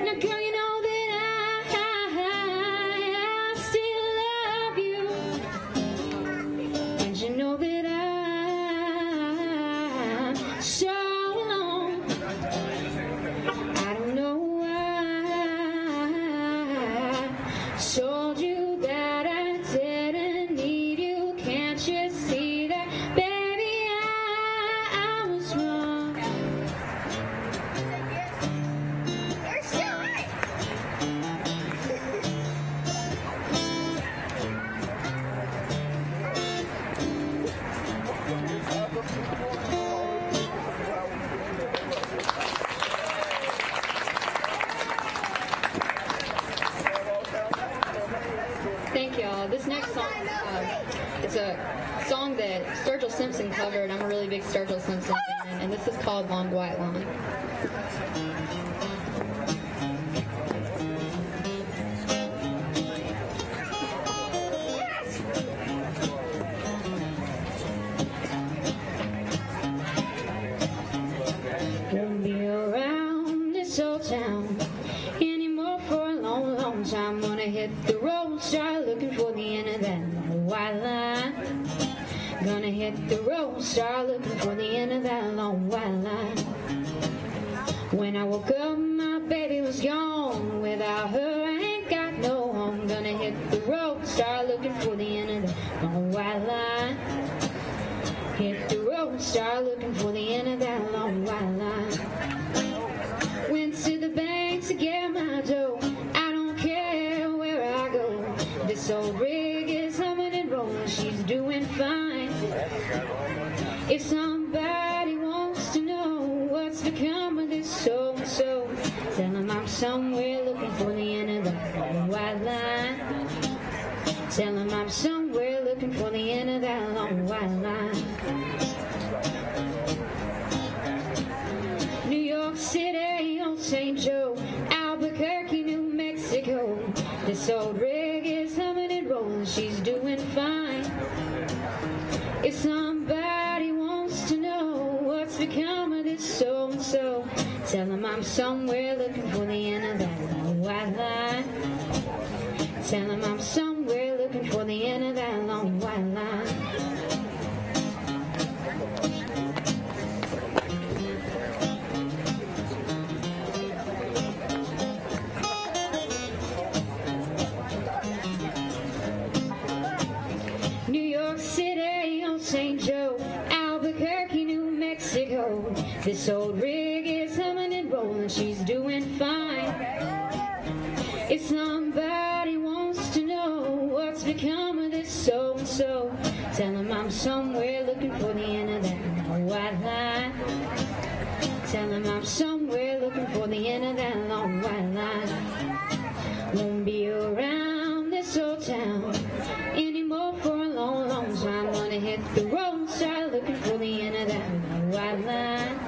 Now, girl, you know that I still love you, and you know that I'm so alone. I don't know why I told you that I didn't need you. Can't you see that, baby, I was wrong. You're so right. Thank y'all. This next song is a song that Sturgill Simpson covered. I'm a really big Sturgill Simpson fan, and this is called Long White Line. Won't be around this old town anymore for a long, long time. Gonna hit the road, start looking for the end of that long white line. Gonna hit the road, start looking for the end of that long white line. When I woke up, my baby was gone. Without her, I ain't got no home. Gonna hit the road, start looking for the end of that long white line. Hit the road, start looking for the end of that long white line. Went to the bank to get my dough. I don't care where I go. This old rig is humming and rolling. She's doing fine. If somebody wants to know what's become of this so-and-so, tell them I'm somewhere looking for the end of that long white line. Tell them I'm somewhere looking for the end of that long white line. New York City, Old St. Joe, Albuquerque, New Mexico. This old rig is humming and rolling. She's doing fine. If somebody wants to know what's become of this so-and-so, tell them I'm somewhere looking for the end of that long white line. Tell them I'm somewhere looking for the end of that long white line. New York City, Old St. Joe, Albuquerque, New Mexico. This old rig is humming and rolling. She's doing fine. If somebody wants to know what's become of this so-and-so, tell them I'm somewhere looking for the end of that long white line. Tell them I'm somewhere looking for the end of that long white line. Won't be around this old town anymore for a long, long time. Gonna hit the road, start looking for the end of that long white line.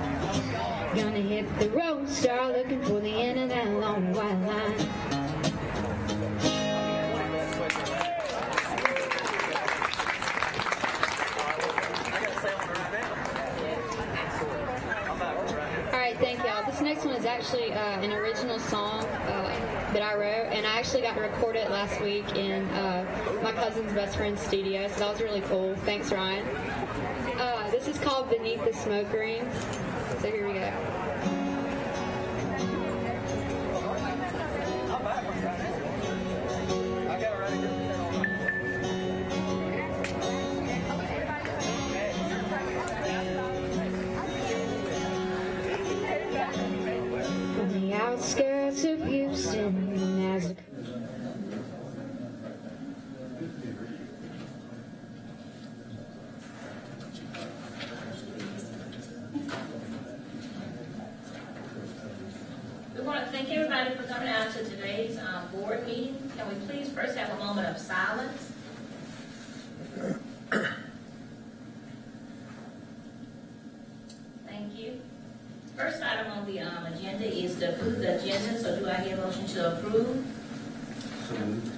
Gonna hit the road, start looking for the end of that long white line. Alright, thank y'all. This next one is actually an original song that I wrote, and I actually got to record it last week in my cousin's best friend's studio, so that was really cool. Thanks, Ryan. This is called Beneath the Smoke Rings, so here we go. From the outskirts of Houston, as a We want to thank everybody for coming out to today's board meeting. Can we please first have a moment of silence? Thank you. First item on the agenda is to approve the agenda. So do I hear a motion to approve? So moved.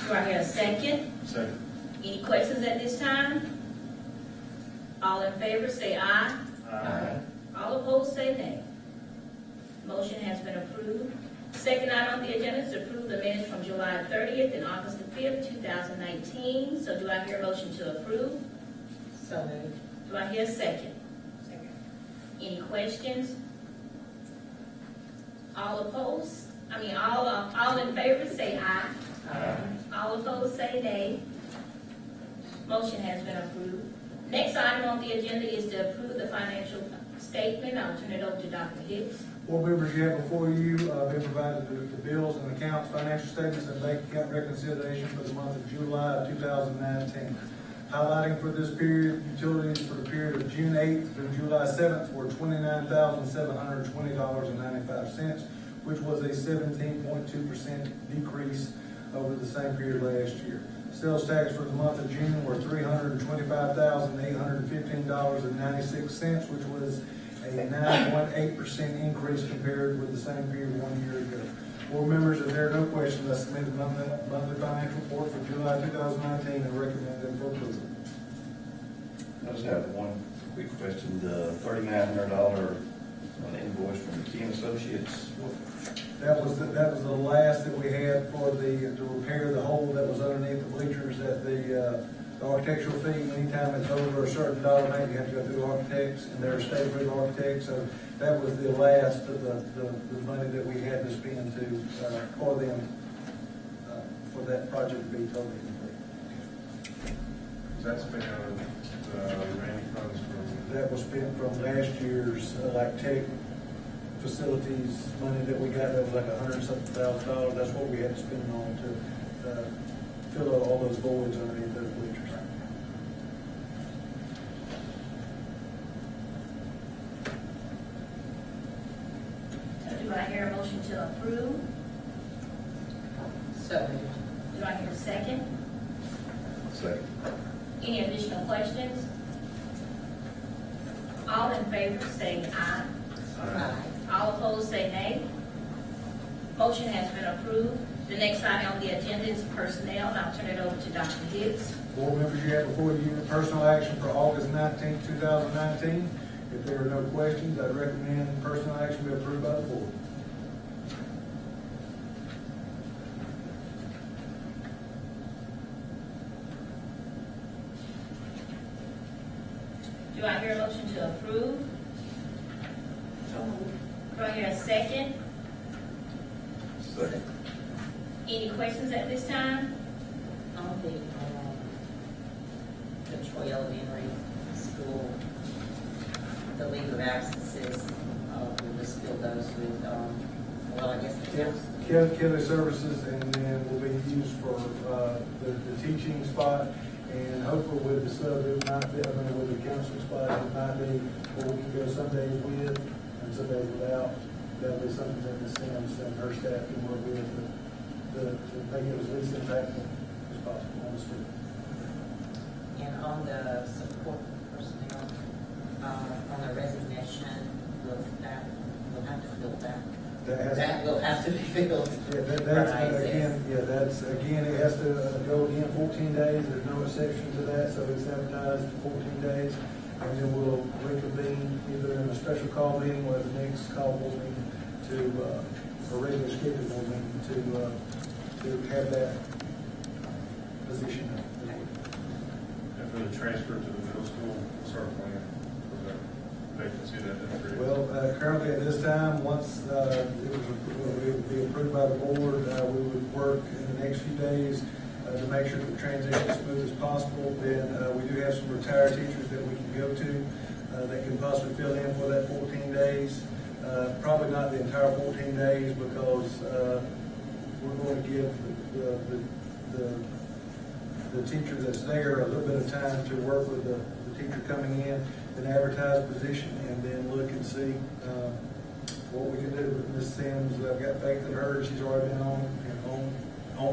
Do I hear a second? Second. Any questions at this time? All in favor say aye. Aye. All opposed say nay. Motion has been approved. Second item on the agenda is to approve the minutes from July 30th and August the 5th, 2019. So do I hear a motion to approve? So moved. Do I hear a second? Second. Any questions? All opposed? All in favor say aye. Aye. All opposed say nay. Motion has been approved. Next item on the agenda is to approve the financial statement. I'll turn it over to Dr. Hicks. Board members, you have before you, been provided the bills and accounts, financial statements, and bank account reconciliation for the month of July of 2019. Highlighting for this period, utilities for the period of June 8th through July 7th were $29,720.95, which was a 17.2% decrease over the same period last year. Sales tax for the month of June were $325,815.96, which was a 9.8% increase compared with the same period 1 year ago. Board members, if there are no questions, I submit the monthly financial report for July 2019 and recommend them for approval. I just have one quick question. The $3,900 invoice from McKean Associates. That was the last that we had for to repair the hole that was underneath the bleachers at the architectural fee. Anytime it's over a certain dollar amount, you have to go through architects, and they're state-approved architects. So that was the last of the money that we had to spend for them for that project to be totally complete. That's been out of Randy funds from. That was spent from last year's like tech facilities money that we got. That was like $100,000. That's what we had to spend on to fill out all those voids underneath those bleachers. So do I hear a motion to approve? So moved. Do I hear a second? Second. Any additional questions? All in favor say aye. Aye. All opposed say nay. Motion has been approved. The next item on the agenda is personnel, and I'll turn it over to Dr. Hicks. Board members, you have before you personal action for August 19, 2019. If there are no questions, I'd recommend personal action be approved by the board. Do I hear a motion to approve? Do I hear a second? Second. Any questions at this time? On the Troy Elementary School, the leave of absences, we'll just fill those with, well, I guess the council. Kelly Services, and then will be used for the teaching spot, and hopefully with the sub, it might be, with the counseling spot, it might be where we can go some days with and some days without. That'll be something that Ms. Sims and her staff can work with to make it as least impactful as possible on the student. And on the support personnel, on the resignation, we'll have to fill that. That will have to be filled. Yeah, that's again, it has to go again 14 days. There's no exception to that, so it's advertised for 14 days. And then we'll reconvene either in a special call meeting or the next call board meeting to, a regular scheduled board meeting to have that position. And for the transfer to the middle school, what's our plan for that vacancy that increase? Well, currently at this time, once it would be approved by the board, we would work in the next few days to make sure the transition is smooth as possible. Then we do have some retired teachers that we can go to that can possibly fill in for that 14 days. Probably not the entire 14 days because we're going to give the teacher that's there a little bit of time to work with the teacher coming in, an advertised position, and then look and see what we can do with Ms. Sims. I've got faith in her. She's already been on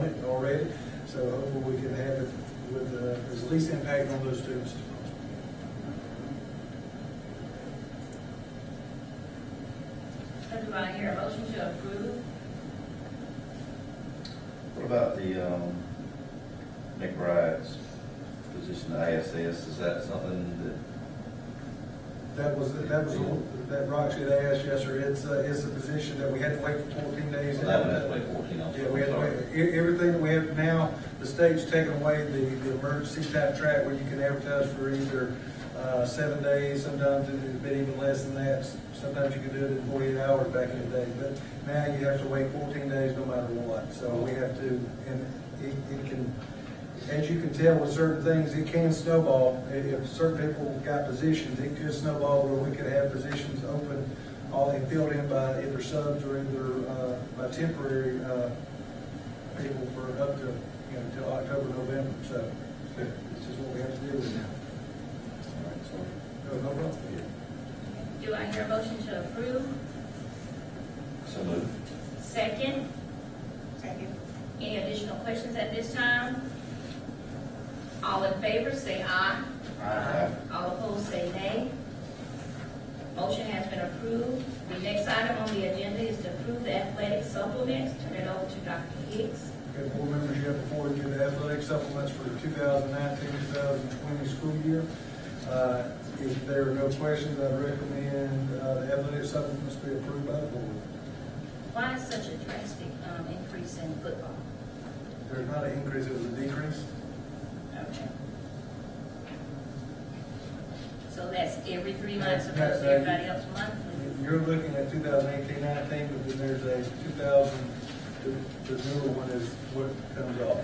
it already. So hopefully we can have it with as least impact on those students as possible. So do I hear a motion to approve? What about the McBride's position at ISS? Is that something That Roxy had asked, yes, sir. It's a position that we had to wait for 14 days. that that one has to wait 14 also. Yeah, we have to wait. Everything that we have now, the state's taken away the emergency type track where you can advertise for either 7 days, sometimes it's been even less than that. Sometimes you can do it in 48 hours back in the day, but now you have to wait 14 days no matter what. So we have to, and it can, as you can tell with certain things, it can snowball. If certain people got positions, it could snowball where we could have positions open, all they filled in by either subs or either by temporary people for up to, until October, November. So it's just what we have to deal with now. No problem. Do I hear a motion to approve? So moved. Second? Second. Any additional questions at this time? All in favor, say aye. Aye. All opposed, say nay. Motion has been approved. The next item on the agenda is to approve the athletic supplements. Turn it over to Dr. Hicks. Okay, board members, you have before you the athletic supplements for the 2019-2020 school year. If there are no questions, I'd recommend the athletic supplements be approved by the board. Why is such a drastic increase in football? There's not an increase, it was a decrease. Okay. So that's every 3 months opposed to everybody else monthly? You're looking at 2018-19, but then there's a 2000, the newer one is what comes off,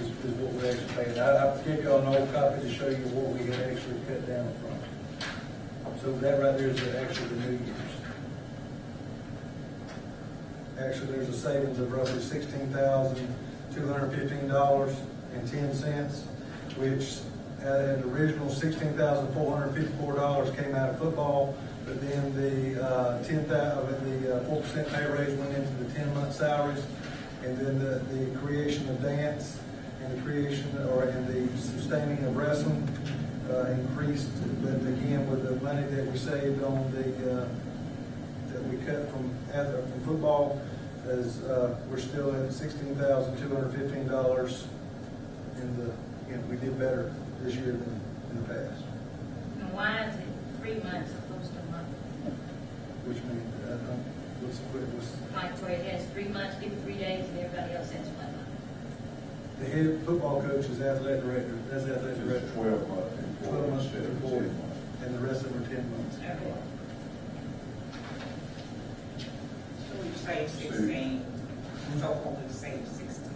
is what we actually paid. I gave you all an old copy to show you what we had actually cut down from. So that right there is actually the new year's. Actually, there's a savings of roughly $16,215.10, which the original $16,454 came out of football, but then the 4% pay raise went into the 10-month salaries, and then the creation of dance and the creation and the sustaining of wrestling increased. But again, with the money that we saved on that we cut from football, as we're still at $16,215 we did better this year than in the past. And why is it 3 months opposed to a month? Which means, what's Like where it has 3 months, 53 days, and everybody else has 1 month? the head football coach is athletic director, that's athletic It's director. 12 months. 12 months instead of before, 10 months. and the rest of them are 10 months. Okay. So we saved 16, so what we saved 16.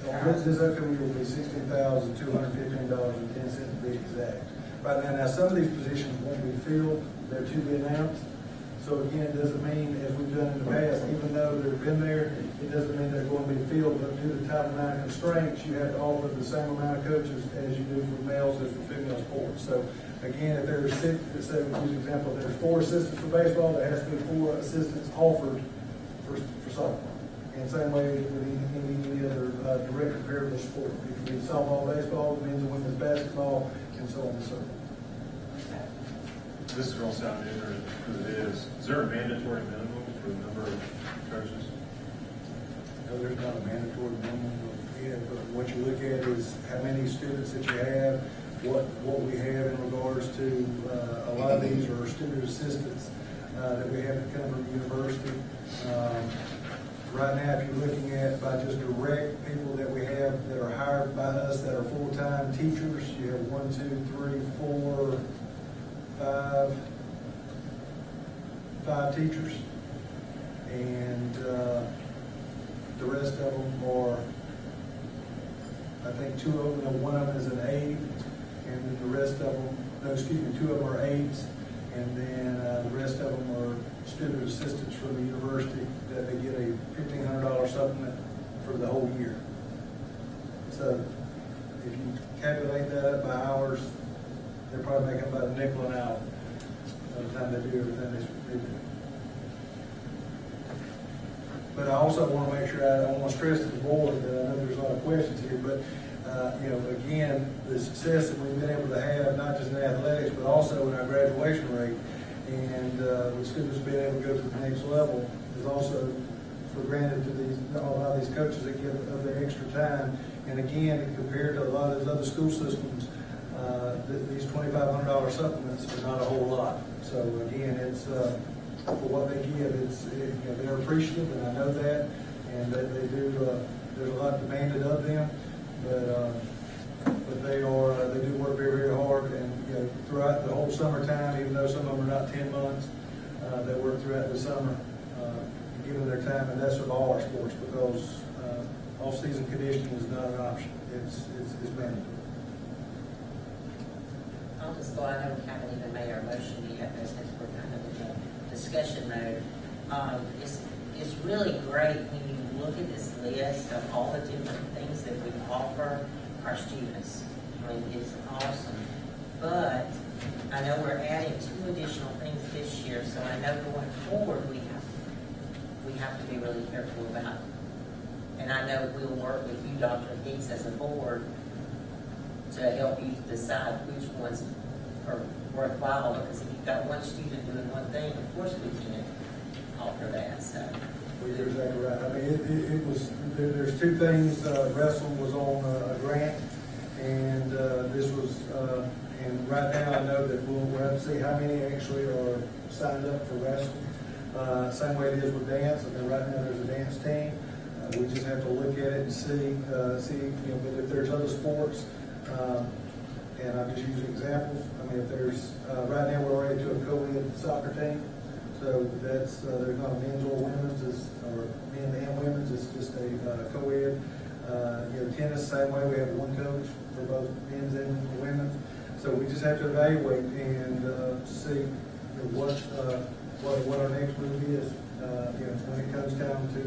This upcoming year will be $16,215.10 to be exact. Right now, some of these positions won't be filled, they're to be announced. So again, it doesn't mean, as we've done in the past, even though they've been there, it doesn't mean they're going to be filled, but due to Title IX constraints, you have to offer the same amount of coaches as you do for males as for female sports. So again, if there's six, let's say we use an example, if there's 4 assistants for baseball, there has to be 4 assistants offered for softball. And same way with any other direct comparable sport. It can be softball, baseball, men's and women's basketball, and so on and so forth. This is going to sound ignorant, because it is. Is there a mandatory minimum for the number of coaches? No, there's not a mandatory minimum. But what you look at is how many students that you have, what we have in regards to, a lot of these are student assistants that we have to come from the university. Right now, if you're looking at by just direct people that we have that are hired by us that are full-time teachers, you have 1, 2, 3, 4, 5 teachers. And the rest of them are, I think 2 of them, one of them is an aide, and then the rest of them, 2 of them are aides, and then the rest of them are student assistants from the university that they get a $1,500 supplement for the whole year. So if you calculate that up by hours, they're probably making about a nickel an hour by the time they do everything they do. But I also want to make sure, I want to stress to the board that I know there's a lot of questions here, but again, the success that we've been able to have, not just in athletics, but also in our graduation rate, and with students being able to go to the next level, is also for granted to a lot of these coaches that give of their extra time. And again, compared to a lot of those other school systems, these $2,500 supplements are not a whole lot. So again, it's for what they give, they're appreciative, and I know that. and they do, there's a lot demanded of them, but they do work very, very hard, and, you know, throughout the whole summertime, even though some of them are not 10 months, they work throughout the summer, giving their time, and that's with all our sports, because off-season conditioning is not an option. It's mandatory. I'll just go, I know we haven't even made our motion yet, but since we're kind of in the discussion mode, it's really great when you look at this list of all the different things that we offer our students. I mean, it's awesome. But I know we're adding 2 additional things this year, so I know going forward, we have to be really careful about it. And I know we'll work with you, Dr. Hicks, as a board to help you decide which ones are worthwhile, because if you've got one student doing one thing, of course we can't offer that, so. Well, you're exactly right. I mean, it was, there's 2 things. Wrestling was on a grant, and this was, and right now I know that we'll have to see how many actually are signed up for wrestling. Same way it is with dance. I mean, right now there's a dance team. We just have to look at it and see, you know, but if there's other sports, and I'm just using examples. I mean, if there's, right now we're already to a co-ed soccer team. So that's, there's not a men's or women's, or men and women's, it's just a co-ed. You know, tennis, same way, we have one coach for both men's and women's. So we just have to evaluate and see, you know, what our next move is, you know, when it comes down to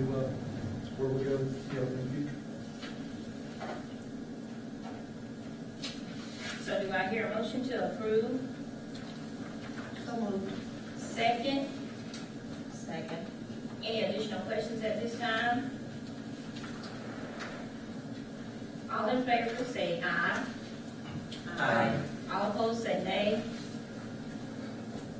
where we go, you know, in the future. So do I hear a motion to approve? So moved. Second? Second. Any additional questions at this time? All in favor, please say aye. Aye. All opposed, say nay.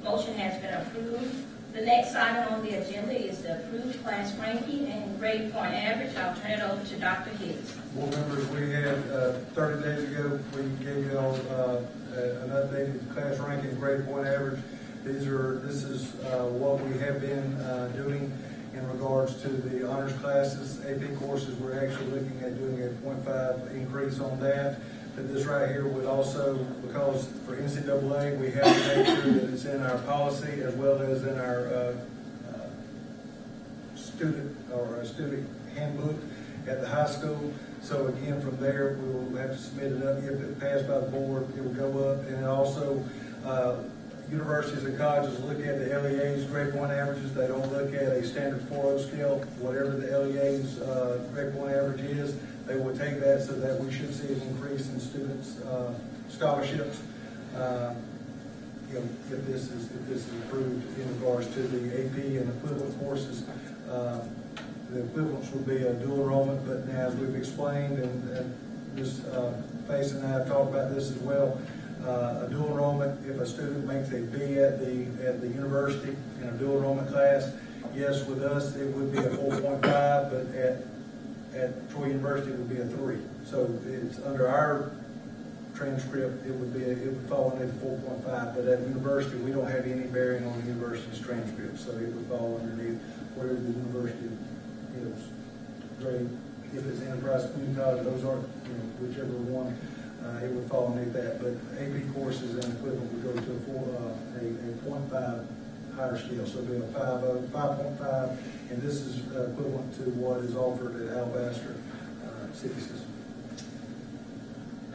Motion has been approved. The next item on the agenda is the approved class ranking and grade point average. I'll turn it over to Dr. Hicks. Board members, we had, 30 days ago, we gave y'all an updated class ranking grade point average. This is what we have been doing in regards to the honors classes. AP courses, we're actually looking at doing a 0.5 increase on that. But this right here would also, because for NCAA, we have to make sure that it's in our policy as well as in our student handbook at the high school. So again, from there, we will have to submit it up. If it passed by the board, it will go up. And also, universities and colleges look at the LEA's grade point averages. They don't look at a standard 4.0 scale. Whatever the LEA's grade point average is, they will take that, so that we should see an increase in students' scholarships. You know, if this is approved in regards to the AP and equivalent courses. The equivalents would be a dual enrollment, but now as we've explained, and Ms. Faison and I have talked about this as well, a dual enrollment, if a student makes a B at the university in a dual enrollment class, yes, with us it would be a 4.5, but at Troy University it would be a 3. So it's under our transcript, it would fall under 4.5, but at university we don't have any bearing on the university's transcript, so it would fall underneath whatever the university is grade. If it's enterprise community college, those are, you know, whichever one, it would fall underneath that. But AP courses and equivalent would go to a 0.5 higher scale, so it'd be a 5.5, and this is equivalent to what is offered at Alabaster City System.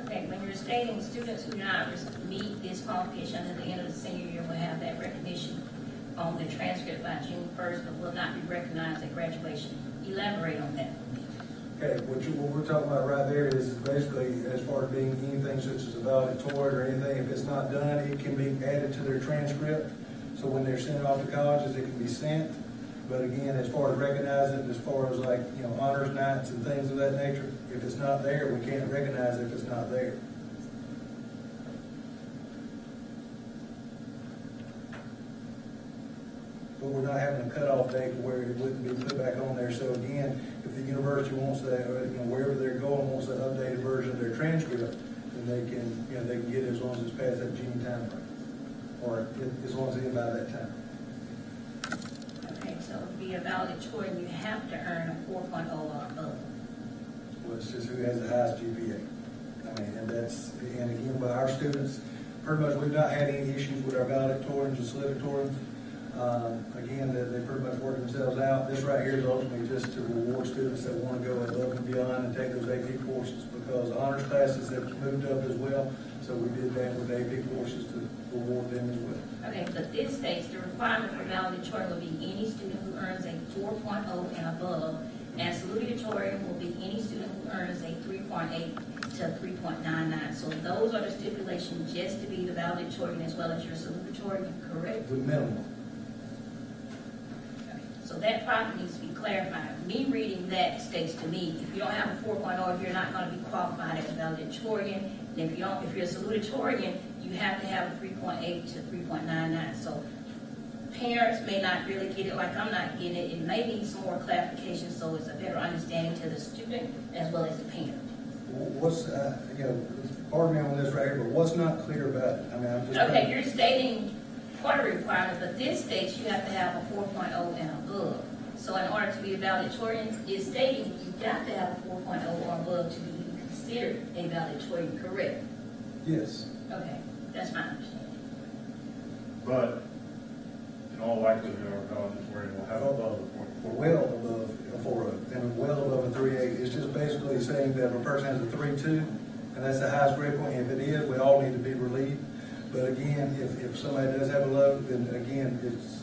Okay, when you're stating students who do not meet this qualification at the end of the senior year will have that recognition on the transcript by June 1st, but will not be recognized at graduation. Elaborate on that for me. Okay, what we're talking about right there is basically as far as being anything such as a valedictorian or anything, if it's not done, it can be added to their transcript. So when they're sent off to colleges, it can be sent. But again, as far as recognizing, as far as like, you know, honors nights and things of that nature, if it's not there, we can't recognize it if it's not there. But we're not having a cutoff date where it wouldn't be put back on there. So again, if the university wants that, you know, wherever they're going, wants an updated version of their transcript, then they can, you know, they can get it as long as it's past that June time frame, or as long as it's in by that time. Okay, so to be a valedictorian, you have to earn a 4.0 It's just who has the highest GPA. I mean, and again, by our students, pretty much we've not had any issues with our valedictorians and salutatorians. Again, they pretty much work themselves out. This right here is ultimately just to reward students that want to go above and beyond and take those AP courses, because honors classes have moved up as well. So we did that with AP courses to reward them as well. Okay, but this states the requirement for valedictorian will be any student who earns a 4.0 and above, and salutatorian will be any student who earns a 3.8 to 3.99. So those are the stipulations just to be the valedictorian as well as your salutatorian, correct? The minimum. So that probably needs to be clarified. Me reading that states to me, if you don't have a 4.0, you're not going to be qualified as a valedictorian. And if you're a salutatorian, you have to have a 3.8 to 3.99. So parents may not really get it like I'm not getting it. It may need some more clarification so it's a better understanding to the student as well as the parent. What's, pardon me on this right here, but what's not clear about it? I mean, I'm just. Okay, you're stating part of the requirement, but this states you have to have a 4.0 and above. So in order to be a valedictorian, it's stating you've got to have a 4.0 or above to be considered a valedictorian, correct? Yes. Okay, that's my understanding. But in all likelihood, our valedictorian will have above the point four. Well above a 4.0 and well above a 3.8. It's just basically saying that if a person has a 3.2, and that's the highest grade point, if it is, we all need to be relieved. But again, if somebody does have a low, then again, it's,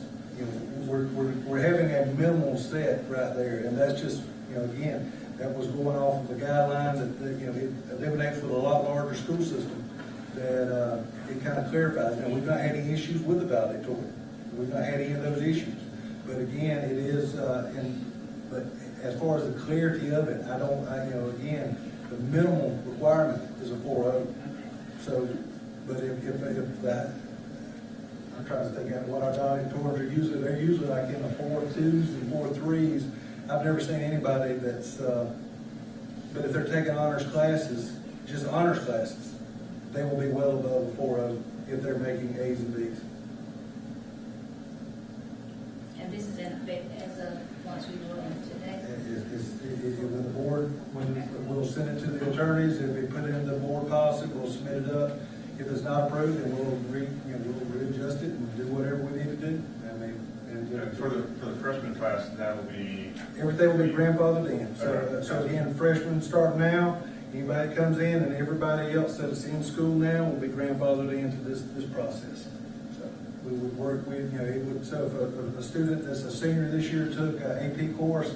we're having a minimal set right there, and that's just, again, that was going off of the guidelines that it eliminates with a lot larger school system, that it kind of clarifies. Now, we've not had any issues with the valedictorian. We've not had any of those issues. But again, it is, but as far as the clarity of it, again, the minimal requirement is a 4.0. So, but if that, I'm trying to think out what our valedictorians are usually, they're usually like in the 4.2s and 4.3s. I've never seen anybody that's, but if they're taking honors classes, just honors classes, they will be well above a 4.0 if they're making A's and B's. And this is in effect as of once we vote on it today? When the board, we'll send it to the attorneys, if we put it in the board policy, we'll submit it up. If it's not approved, then we'll readjust it and do whatever we need to do. I mean, And for the freshman class, that will be, everything will be grandfathered in. Okay. So again, freshmen start now, anybody that comes in, and everybody else that's in school now will be grandfathered into this process. So we would work with, so if a student that's a senior this year took an AP course,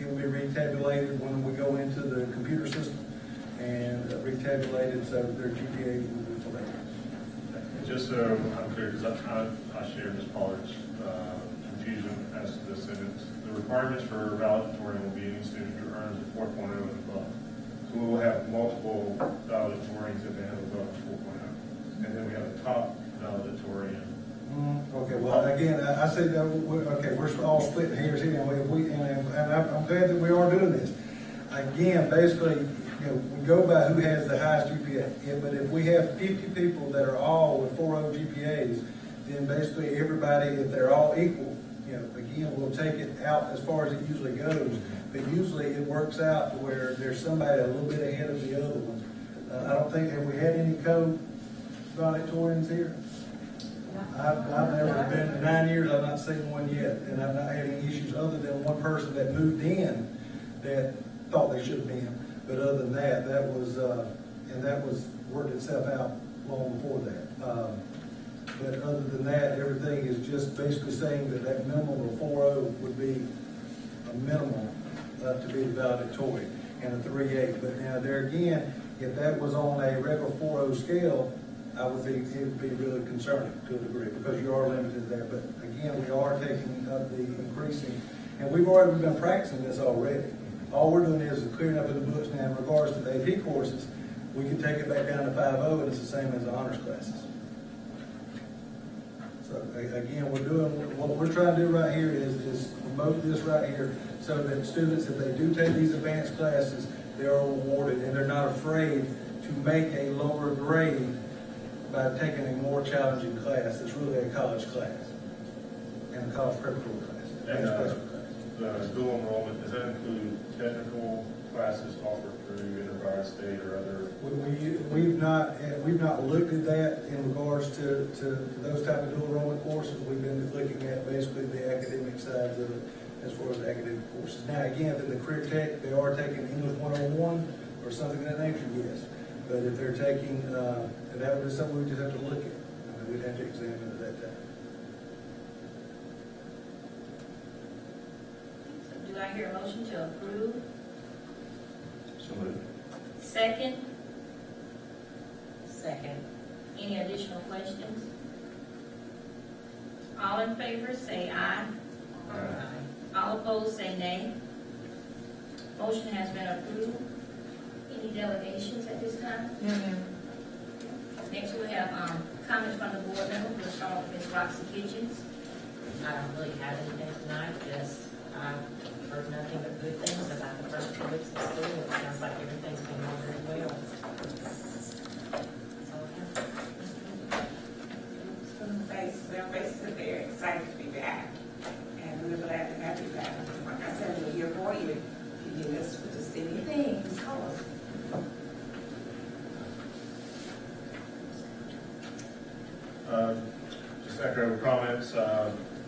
it will be retabulated when we go into the computer system and retabulated so their GPA will be selected. just so I'm clear, because I share Ms. Pollard's confusion as to this sentence. The requirements for valedictorian will be any student who earns a 4.0 and above. So we will have multiple valedictorians if they have above 4.0. And then we have a top valedictorian. Okay, well, again, I say that, we're all splitting hairs here, and I'm glad that we are doing this. Again, basically, we go by who has the highest GPA. But if we have 50 people that are all with 4.0 GPAs, then basically everybody, if they're all equal, again, we'll take it out as far as it usually goes. But usually it works out to where there's somebody a little bit ahead of the other ones. I don't think, have we had any co-valedictorians here? I've never been, in 9 years, I've not seen one yet, and I've not had any issues other than one person that moved in that thought they should have been. But other than that, that was worked itself out long before that. But other than that, everything is just basically saying that minimum of 4.0 would be a minimum to be the valedictorian, and a 3.8. But now there again, if that was on a regular 4.0 scale, it would be really concerning to a degree, because you are limited there. But again, we are taking up the increasing, and we've already been practicing this already. All we're doing is clearing up in the books now in regards to the AP courses. We can take it back down to 5.0, and it's the same as the honors classes. So again, what we're trying to do right here is promote this right here, so that students, if they do take these advanced classes, they are rewarded, and they're not afraid to make a lower grade by taking a more challenging class. It's really a college class and a college preparatory class. And the dual enrollment, does that include technical classes offered through we've not looked at that in regards to those type of dual enrollment courses. We've been looking at basically the academic sides of it as far as academic courses. Now, again, in the career tech, they are taking English 101 or something of that nature, yes. But if they're taking, that would be something we just have to look at. We'd have to examine at that time. So do I hear a motion to approve? So moved. Second, Second. any additional questions? All in favor, say aye. All opposed, say nay. Motion has been approved. Any delegations at this time? No, ma'am. Next, we have, comments from the board member. We'll start with Ms. Roxy Kitchens. I don't really have anything tonight, just I've heard nothing but good things about the first 2 weeks of school. It sounds like everything's going on very well. That's all I have. Their faces are very excited to be back, and we're glad to have you back. Like I said, we're here for you. If you need us for just anything, just call us. Just echo comments,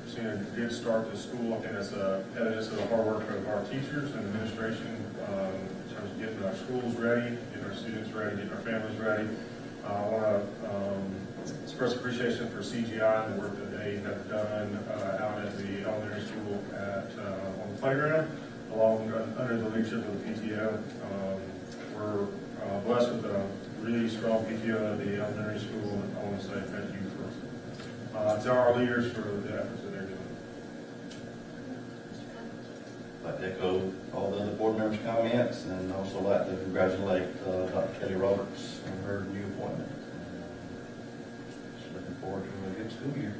seeing a good start to school. I think that's evidence of the hard work of our teachers and administration in terms of getting our schools ready, getting our students ready, getting our families ready. I want to express appreciation for CGI and the work that they have done out at the elementary school on the playground, along under the leadership of the PTO. We're blessed with a really strong PTO at the elementary school, and I want to say thank you to our leaders for the efforts that they're doing. I'd like to echo all the other board members' comments, and also like to congratulate Dr. Kelly Roberts on her new appointment. Just looking forward to a good school year.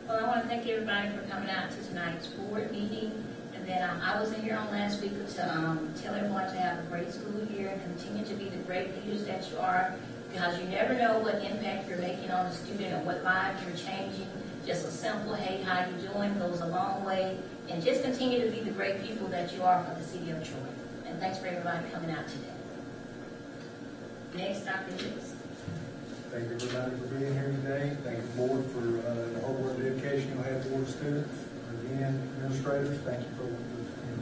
Well, I want to thank everybody for coming out to tonight's board meeting. And then I wasn't here on last week to tell everyone to have a great school year and continue to be the great leaders that you are, because you never know what impact you're making on the student and what lives you're changing. Just a simple, hey, how you doing goes a long way. And just continue to be the great people that you are for the city of Troy. And thanks for everybody coming out today. Next, Dr. Hicks. Thank you everybody for being here today. Thank the board for the hard work and dedication you have for the students. Again, administrators, thank you for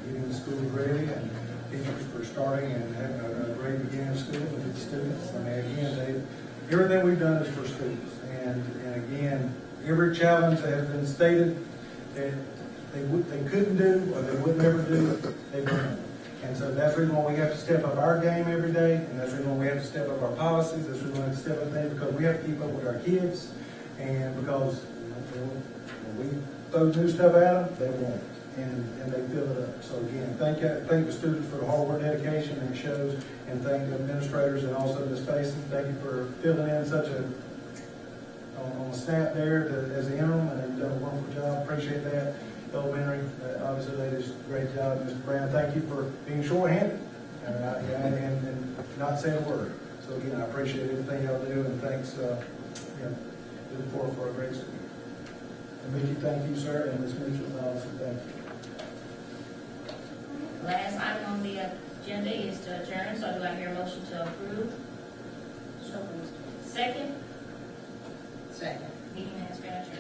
getting the schools ready, and teachers for starting and having a great beginning of school with the students. And again, everything we've done is for students. And again, every challenge that has been stated that they couldn't do or they would never do, they've done. And so that's the reason why we have to step up our game every day, and that's the reason why we have to step up our policies. That's the reason why we have to step up things, because we have to keep up with our kids, and because when we throw new stuff at them, they won't, and they fill it up. So again, thank the students for the hard work, dedication, and it shows, and thank the administrators and also Ms. Faison. Thank you for filling in such on the staff there as the interim, and they've done a wonderful job. Appreciate that. Elementary, obviously they did a great job. Mr. Brown, thank you for being short-handed and not saying a word. So again, I appreciate everything y'all do, and thanks. Looking forward for a great school. And Mickey, thank you, sir, and Ms. Mitchell, also thank you. Last item on the agenda is to adjourn, so do I hear a motion to approve? So moved. Second, Second. meeting has been adjourned.